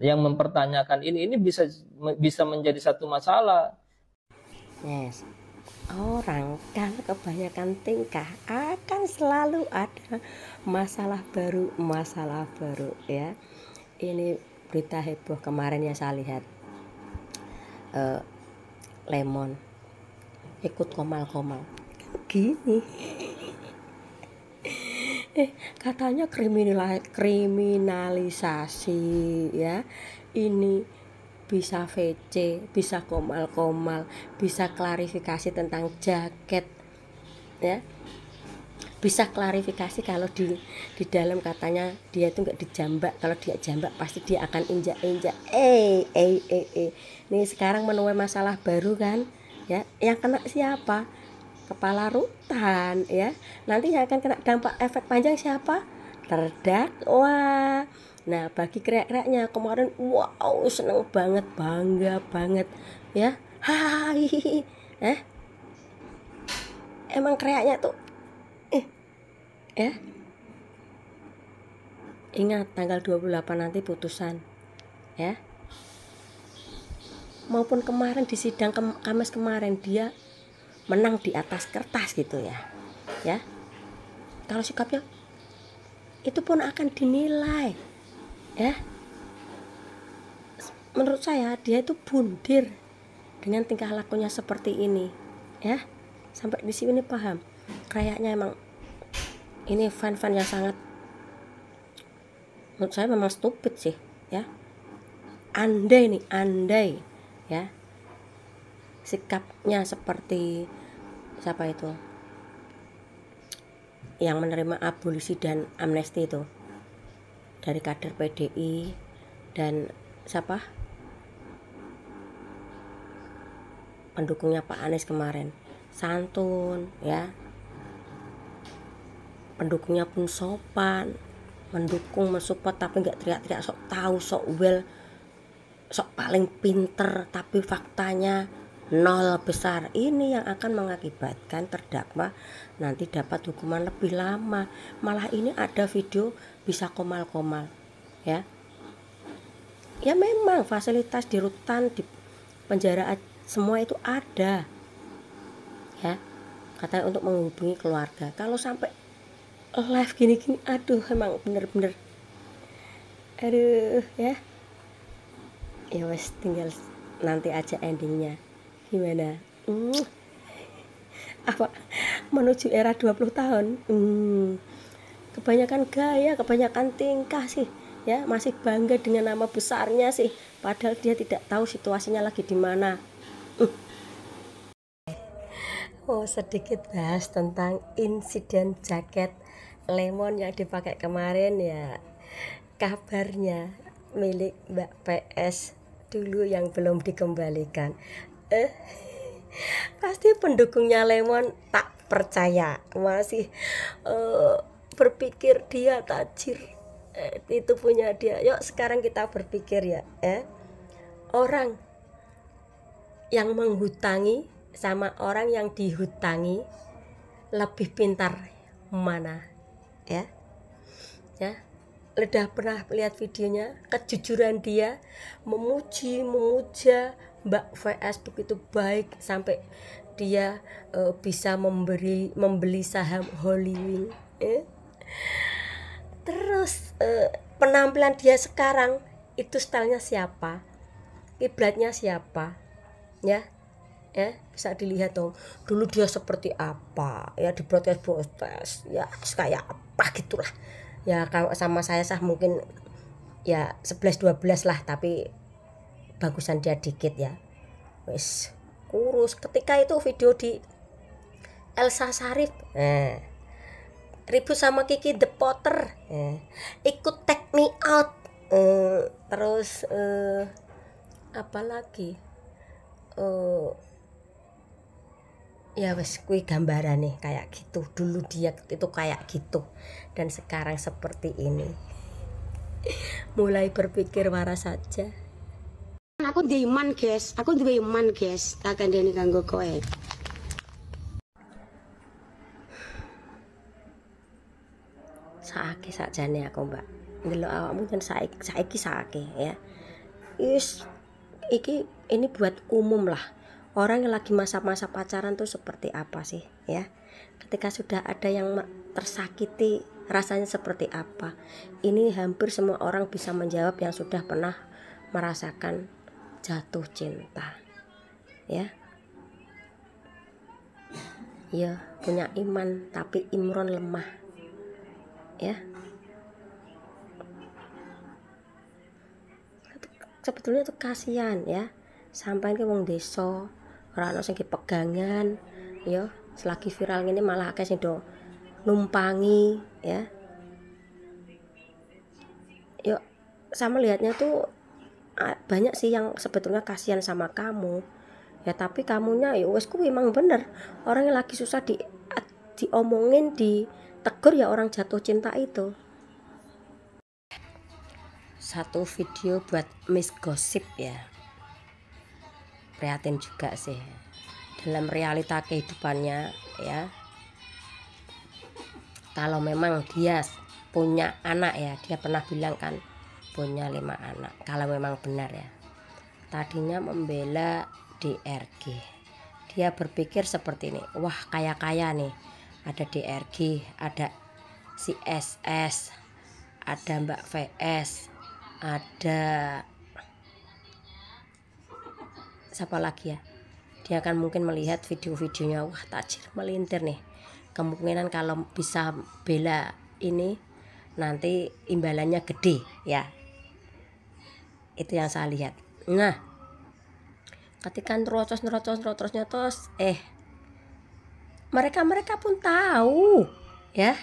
yang mempertanyakan ini bisa menjadi satu masalah. Yes. Orang kalau kebanyakan tingkah akan selalu ada masalah baru ya. Ini berita heboh kemarin ya, saya lihat Lemon ikut komal-komal gini. Katanya kriminalisasi ya, ini bisa VC, bisa komal-komal, bisa klarifikasi tentang jaket ya, bisa klarifikasi kalau di dalam katanya dia itu nggak dijambak, kalau dia jambak pasti dia akan injak-injak. Nih sekarang menuai masalah baru kan ya, yang kena siapa? Kepala rutan ya, nanti yang akan kena dampak efek panjang siapa? Terdakwa. Nah bagi krek-kreknya kemarin wow seneng banget, bangga banget ya, hai emang kreaknya tuh ya. Ingat tanggal 28 nanti putusan ya. Maupun kemarin di sidang Kamis kemarin dia menang di atas kertas gitu ya. Ya. Kalau sikapnya itu pun akan dinilai ya. Menurut saya dia itu bundir dengan tingkah lakunya seperti ini ya. Sampai di sini paham. Kayaknya emang ini fan-fan yang sangat, menurut saya memang stupid sih ya. Andai ya sikapnya seperti siapa itu yang menerima abolisi dan amnesti itu dari kader PDI dan siapa pendukungnya Pak Anies kemarin, santun ya, pendukungnya pun sopan, mendukung, mensupport, tapi nggak teriak-teriak sok tahu, sok well, sok paling pinter, tapi faktanya nol besar. Ini yang akan mengakibatkan terdakwa nanti dapat hukuman lebih lama. Malah ini ada video bisa komal-komal ya. Ya memang fasilitas di rutan, di penjara semua itu ada ya, katanya untuk menghubungi keluarga. Kalau sampai live gini-gini, aduh emang bener-bener aduh ya. Ya wes tinggal nanti aja endingnya gimana. Apa menuju era 20 tahun. Kebanyakan gaya, kebanyakan tingkah sih ya, masih bangga dengan nama besarnya sih, padahal dia tidak tahu situasinya lagi di mana. Oh, sedikit bahas tentang insiden jaket Lemon yang dipakai kemarin ya. Kabarnya milik Mbak PS dulu yang belum dikembalikan. Pasti pendukungnya Lemon tak percaya, masih berpikir dia tajir, itu punya dia. Yuk sekarang kita berpikir ya, orang yang menghutangi sama orang yang dihutangi lebih pintar mana ya? Ya, udah pernah lihat videonya, kejujuran dia memuja Mbak VS begitu baik sampai dia bisa membeli saham Hollywood. Terus penampilan dia sekarang itu stylenya siapa? Kiblatnya siapa? Ya bisa dilihat dong, dulu dia seperti apa ya, di protes ya kayak apa gitulah ya. Kalau sama saya mungkin ya 11-12 lah, tapi bagusan dia dikit ya, wes kurus. Ketika itu video di Elsa Sharif ribut sama Kiki The Potter, ikut Take Me Out, terus apa lagi, ya wes kui gambaran nih kayak gitu. Dulu dia itu kayak gitu dan sekarang seperti ini. Mulai berpikir waras saja. Aku duwe iman guys, kakek dene kanggo kowe. Saiki sakjane aku mbak ndelok awakmu kan saiki ya, Ini buat umum lah. Orang yang lagi masa-masa pacaran tuh seperti apa sih ya? Ketika sudah ada yang tersakiti, rasanya seperti apa? Ini hampir semua orang bisa menjawab yang sudah pernah merasakan jatuh cinta. Ya. Ya, punya iman tapi Imron lemah. Ya. Sebetulnya tuh kasihan ya. Sampai ke wong desa ora ono sing pegangan ya, selagi viral ini malah akeh sing do numpangi ya. Yuk, saya melihatnya tuh banyak sih yang sebetulnya kasihan sama kamu ya, tapi kamunya ya wes kuwi emang bener. Orang yang lagi susah diomongin, ditegur ya orang jatuh cinta itu. Satu video buat Miss Gossip ya, prihatin juga sih dalam realita kehidupannya ya. Kalau memang dia punya anak ya, dia pernah bilang kan punya 5 anak. Kalau memang benar ya, tadinya membela DRG, dia berpikir seperti ini, wah kaya nih, ada DRG, ada si SS, ada Mbak VS, ada siapa lagi ya. Dia akan mungkin melihat video-videonya, wah tajir melintir nih, kemungkinan kalau bisa bela ini nanti imbalannya gede ya. Itu yang saya lihat. Nah, ketika nerocos mereka pun tahu ya,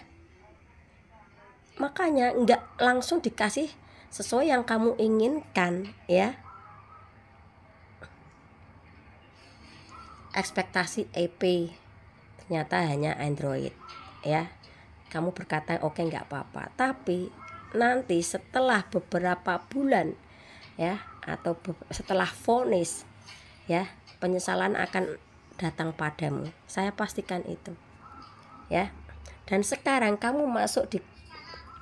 makanya nggak langsung dikasih sesuai yang kamu inginkan ya. Ekspektasi EP ternyata hanya Android ya. Kamu berkata oke, nggak apa-apa, tapi nanti setelah beberapa bulan ya, atau setelah vonis ya, penyesalan akan datang padamu, saya pastikan itu ya. Dan sekarang kamu masuk di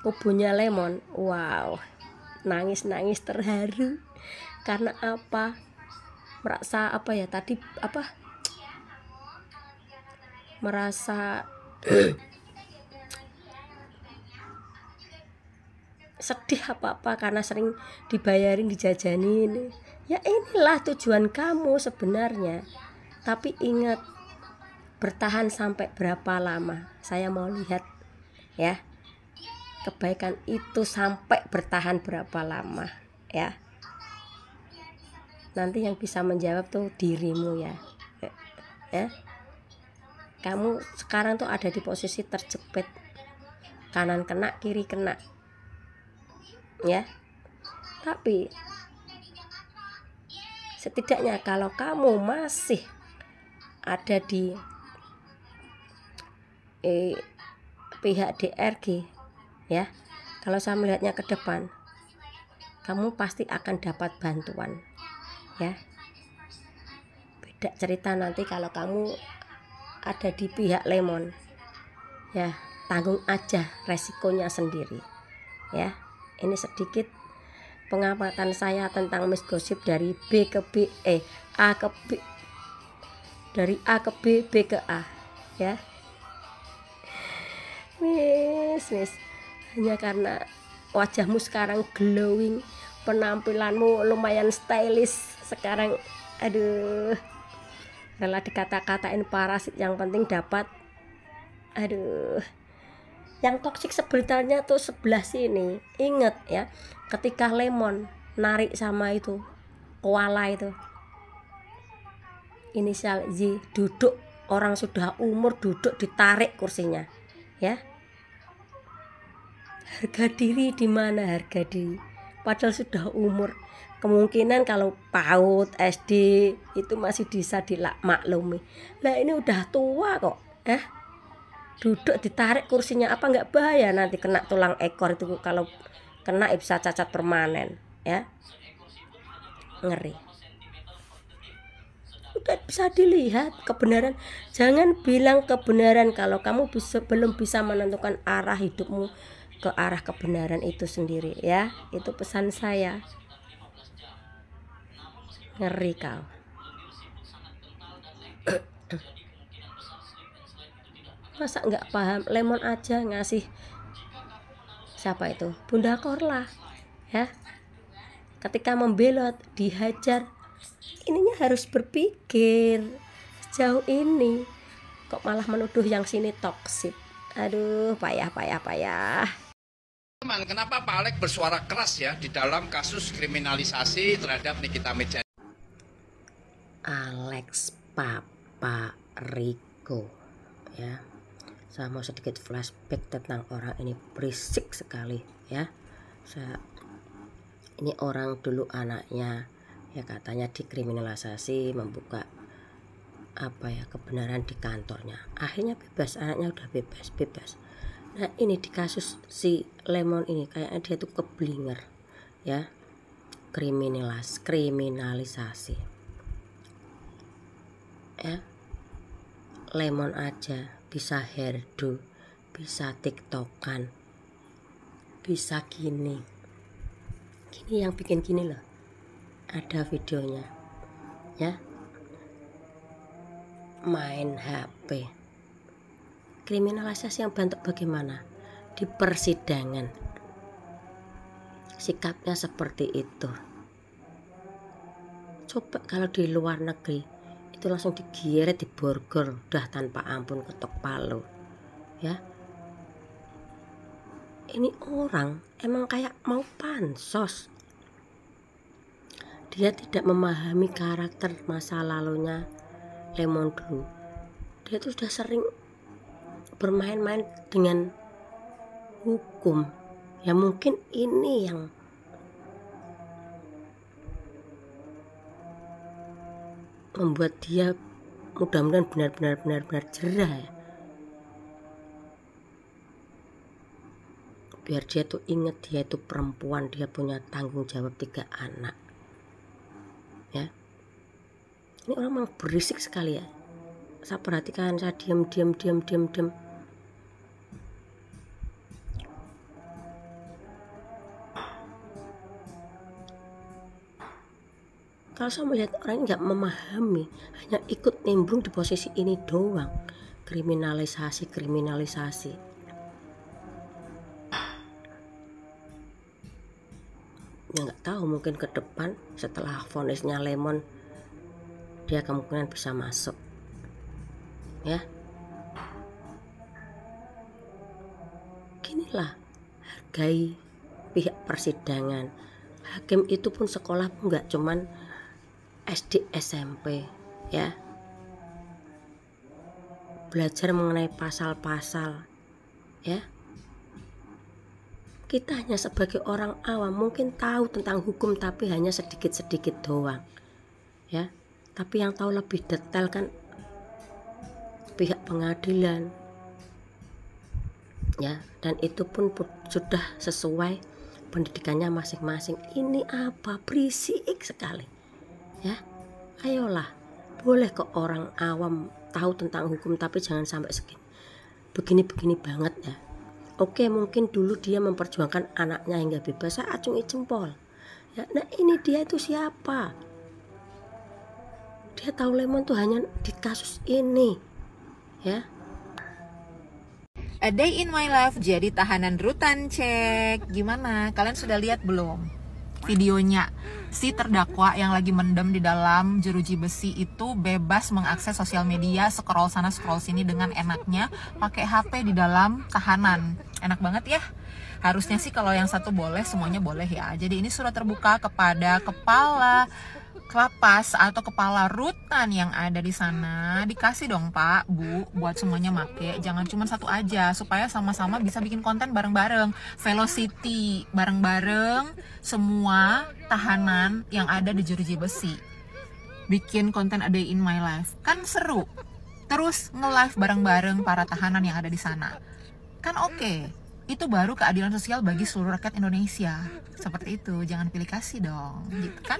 kubunya Lemon, wow, nangis terharu karena apa? Merasa apa ya tadi, apa, merasa sedih apa karena sering dibayarin, dijajanin ya. Inilah tujuan kamu sebenarnya, tapi ingat, bertahan sampai berapa lama? Saya mau lihat ya, kebaikan itu sampai bertahan berapa lama ya. Nanti yang bisa menjawab tuh dirimu ya. Kamu sekarang tuh ada di posisi terjepit, kanan kena kiri kena ya. Tapi setidaknya kalau kamu masih ada di pihak DRG ya, kalau saya melihatnya ke depan, kamu pasti akan dapat bantuan ya. Beda cerita nanti kalau kamu ada di pihak Lemon ya, tanggung aja resikonya sendiri ya. Ini sedikit pengamatan saya tentang Miss Gossip dari A ke B, dari A ke B, B ke A ya. Miss, hanya karena wajahmu sekarang glowing, penampilanmu lumayan stylish sekarang, aduh, rela dikata-katain parasit, yang penting dapat. Aduh, yang toksik sebenarnya tuh sebelah sini. Ingat ya, ketika Lemon narik sama itu koala itu, inisial Z, duduk, orang sudah umur duduk ditarik kursinya ya. Harga diri di mana harga diri? Padahal sudah umur. Kemungkinan kalau PAUD, SD itu masih bisa dimaklumi. Lah ini udah tua kok duduk ditarik kursinya, apa nggak bahaya nanti kena tulang ekor itu? Kalau kena bisa cacat permanen ya, ngeri. Udah bisa dilihat kebenaran. Jangan bilang kebenaran kalau kamu belum bisa menentukan arah hidupmu ke arah kebenaran itu sendiri ya. Itu pesan saya. Ngeri kau. Masa nggak paham, Lemon aja ngasih siapa itu, Bunda Korla ya, ketika membelot dihajar, ininya harus berpikir sejauh ini, kok malah menuduh yang sini toksik. Aduh, payah. Teman, kenapa Pak Alex bersuara keras ya di dalam kasus kriminalisasi terhadap Nikita Mirzani? Alex Papa Rico ya, saya mau sedikit flashback tentang orang ini, berisik sekali ya. Ini orang dulu anaknya ya katanya dikriminalisasi, membuka kebenaran di kantornya, akhirnya bebas, anaknya udah bebas. Nah ini di kasus si Lemon ini kayaknya dia tuh keblinger ya, kriminalisasi ya. Lemon aja bisa hairdo, bisa tiktokan, bisa gini yang bikin gini loh, ada videonya ya, main HP. Kriminalisasi yang bentuk bagaimana? Di persidangan sikapnya seperti itu. Coba kalau di luar negeri itu langsung digiret, diborgol udah tanpa ampun, ketok palu ya. Ini orang emang kayak mau pansos. Dia tidak memahami karakter masa lalunya Lemon dulu. Dia tuh sudah sering bermain-main dengan hukum ya, mungkin ini yang membuat dia mudah-mudahan benar-benar jerah ya. Biar dia tuh inget dia itu perempuan, dia punya tanggung jawab 3 anak ya. Ini orang memang berisik sekali ya, saya perhatikan, saya diam. Kalau saya melihat orang nggak memahami, hanya ikut nimbrung di posisi ini doang, kriminalisasi. Ya nggak tahu, mungkin ke depan setelah vonisnya Lemon dia kemungkinan bisa masuk ya. Ginilah, hargai pihak persidangan. Hakim itu pun sekolah pun nggak cuman SD SMP ya, belajar mengenai pasal-pasal ya. Kita hanya sebagai orang awam mungkin tahu tentang hukum tapi hanya sedikit-sedikit doang ya. Tapi yang tahu lebih detail kan pihak pengadilan ya, dan itu pun sudah sesuai pendidikannya masing-masing. Ini apa, berisik sekali ya. Ayolah, boleh kok orang awam tahu tentang hukum tapi jangan sampai begini banget ya. Oke, mungkin dulu dia memperjuangkan anaknya hingga bebas, saya acungi jempol ya. Nah ini dia itu siapa? Dia tahu Lemon tuh hanya di kasus ini ya. A Day in My Life jadi tahanan rutan, cek. Gimana? Kalian sudah lihat belum videonya? Si terdakwa yang lagi mendem di dalam jeruji besi itu bebas mengakses sosial media, scroll sana scroll sini dengan enaknya, pakai HP di dalam tahanan. Enak banget ya. Harusnya sih kalau yang satu boleh, semuanya boleh ya. Jadi ini surat terbuka kepada kepala lapas atau kepala rutan yang ada di sana. Dikasih dong Pak, Bu, buat semuanya make. Jangan cuma satu aja, supaya sama-sama bisa bikin konten bareng-bareng. Velocity, bareng-bareng semua tahanan yang ada di jeruji besi. Bikin konten A Day in My Life. Kan seru. Terus nge-live bareng-bareng para tahanan yang ada di sana. Kan oke. Itu baru keadilan sosial bagi seluruh rakyat Indonesia. Seperti itu, jangan pilih kasih dong, gitu kan?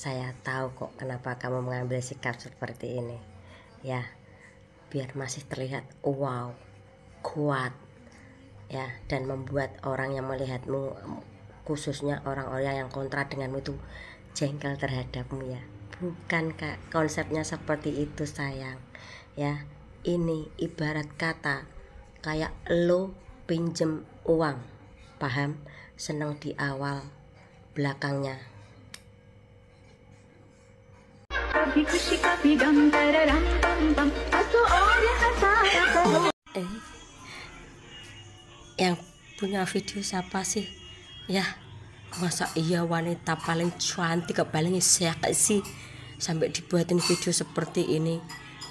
saya tahu kok kenapa kamu mengambil sikap seperti ini. Ya, biar masih terlihat wow, kuat. Ya, dan membuat orang yang melihatmu, khususnya orang-orang yang kontra denganmu itu jengkel terhadapmu ya. Bukan Kak, konsepnya seperti itu sayang. Ya, ini ibarat kata kayak lo pinjem uang, paham? Seneng di awal, belakangnya yang punya video siapa sih? Ya, masa iya wanita paling cantik paling seksi sampai dibuatin video seperti ini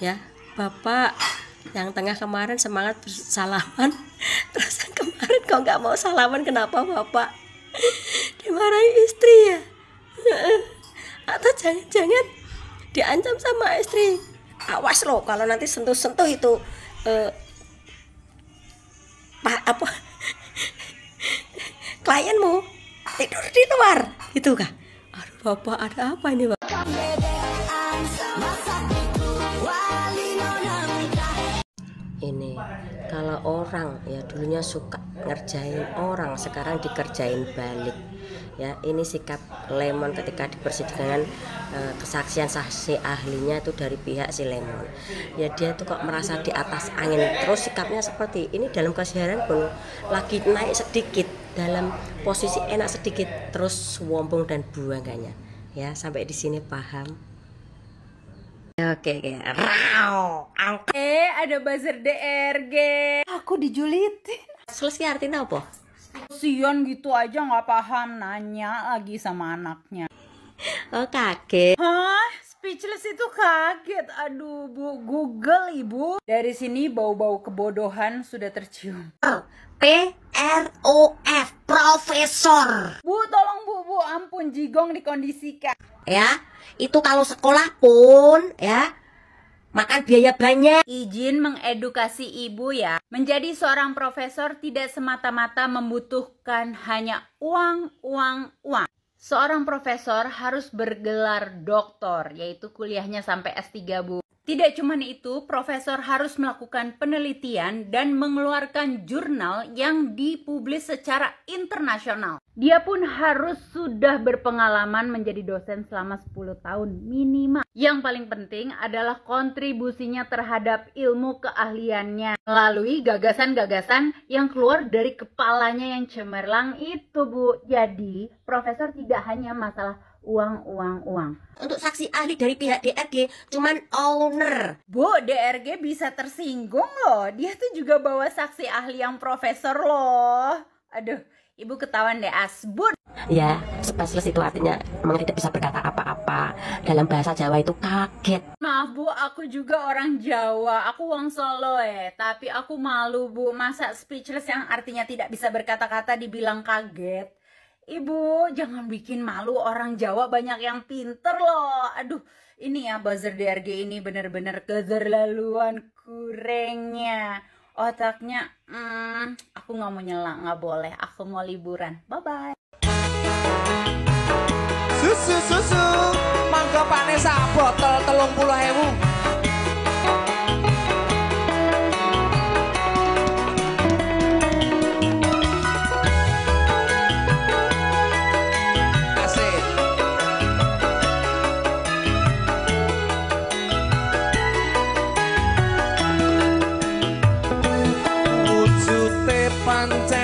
ya. Bapak yang tengah kemarin semangat salaman, terus yang kemarin kok nggak mau salaman, kenapa Bapak? Dimarahi istri ya? Atau jangan-jangan diancam sama istri? Awas loh kalau nanti sentuh-sentuh itu klienmu tidur di luar itu kah? Aduh Bapak, ada apa ini Bapak? Ini kalau orang ya dulunya suka ngerjain orang, sekarang dikerjain balik ya. Ini sikap Lemon ketika di persidangan, kesaksian saksi ahlinya itu dari pihak si Lemon ya. Dia tuh kok merasa di atas angin, terus sikapnya seperti ini dalam keseharian pun lagi naik sedikit, dalam posisi enak sedikit, terus wombong dan buangannya ya. Sampai di sini paham? Oke. Ada buzzer DRG. Aku dijulitin. Selesai artinya apa? Sion gitu aja nggak paham, nanya lagi sama anaknya. Oh kaget. Hah? Speechless itu kaget. Aduh Bu, Google Ibu. Dari sini bau-bau kebodohan sudah tercium. PROF, profesor. Bu, tolong Bu, ampun jigong dikondisikan. Ya, itu kalau sekolah pun ya makan biaya banyak. Izin mengedukasi Ibu ya. Menjadi seorang profesor tidak semata-mata membutuhkan hanya uang. Seorang profesor harus bergelar doktor, yaitu kuliahnya sampai S3 Bu. Tidak cuma itu, profesor harus melakukan penelitian dan mengeluarkan jurnal yang dipublis secara internasional. Dia pun harus sudah berpengalaman menjadi dosen selama 10 tahun minimal. Yang paling penting adalah kontribusinya terhadap ilmu keahliannya melalui gagasan-gagasan yang keluar dari kepalanya yang cemerlang itu Bu. Jadi, profesor tidak hanya masalah uang. Untuk saksi ahli dari pihak DRG cuman owner. Bu, DRG bisa tersinggung loh. Dia tuh juga bawa saksi ahli yang profesor loh. Aduh, Ibu ketahuan deh asbun. Ya, spesialis itu artinya memang tidak bisa berkata apa-apa. Dalam bahasa Jawa itu kaget. Maaf Bu, aku juga orang Jawa. Aku wong Solo tapi aku malu Bu. Masa speechless yang artinya tidak bisa berkata-kata dibilang kaget? Ibu, jangan bikin malu, orang Jawa banyak yang pinter loh. Aduh, ini ya buzzer DRG ini bener-bener keterlaluan kurangnya. Otaknya, aku nggak mau nyela, nggak boleh. Aku mau liburan. Bye-bye. Susu, mangga panes botol 30.000. Pancen